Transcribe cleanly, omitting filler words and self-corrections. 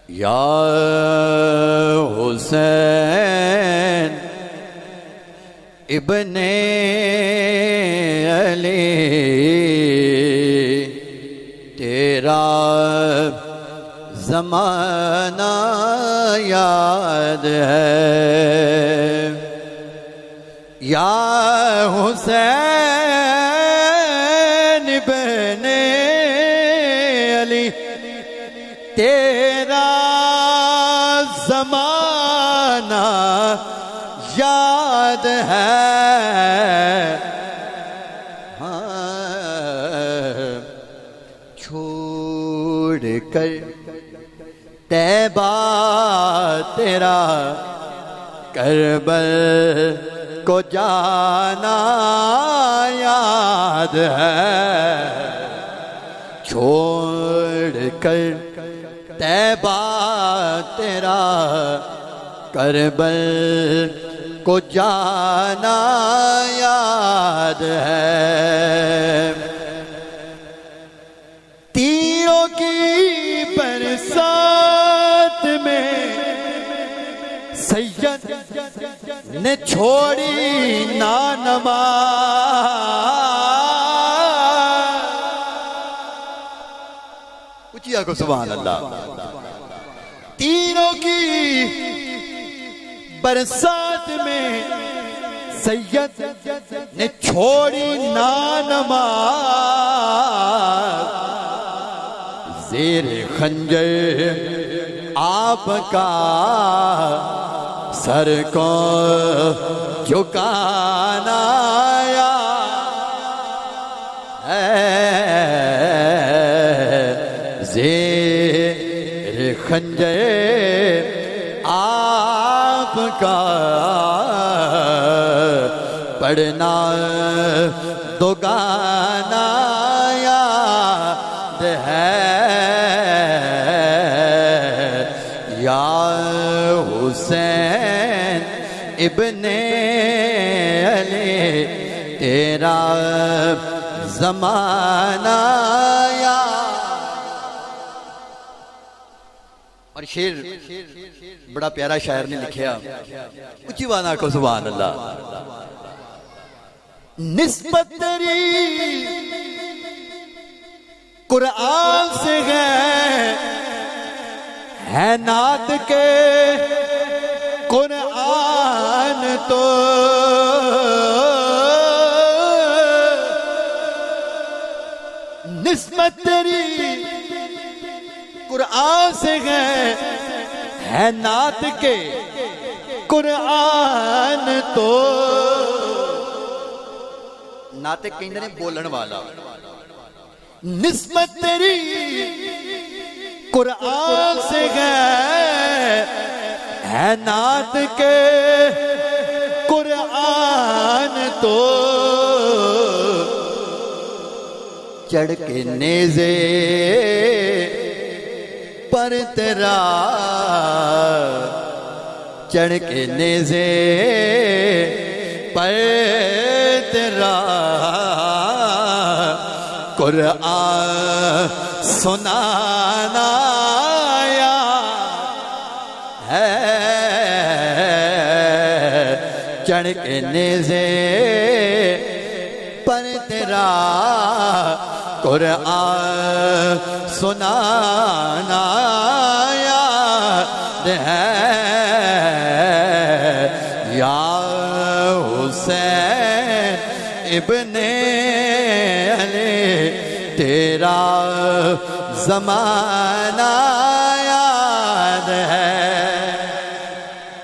یا حسین ابن علی تیرا زمانہ یاد ہے یا حسین ابن علی تیرا زمانہ یاد ہے چھوڑ کر طیبہ تیرا کربل کو جانا یاد ہے چھوڑ کر طیبہ تیرا کربل کو جانا یاد ہے تیروں کی برسات میں سید نے چھوڑی نانماز اچھیا کو سبحان اللہ تینوں کی برسات میں سید نے چھوڑی نانماز زیر خنجر آپ کا سر کو جھکانا ہے زیر خنجر آپ کا پڑھنا دو گانا یاد ہے یا حسین ابن علی تیرا زمانہ اور شعر بڑا پیارا شاعر نے لکھیا اچھی وانا کو سبحان اللہ نسبت تیری قرآن سے ہے نعت کے قرآن تو نسبت تیری قرآن سے ہے نعت کے قرآن تو نعت کہندے نے بولن والا نسبت تیری قرآن سے ہے نعت کے قرآن تو چڑھ کے نیزے پر تیرا چڑھ کے نیزے پر تیرا قرآن سنانا ہے چڑھ کے نیزے پر تیرا قرآن سنانا یاد ہے یا حسین ابن علی تیرا زمانہ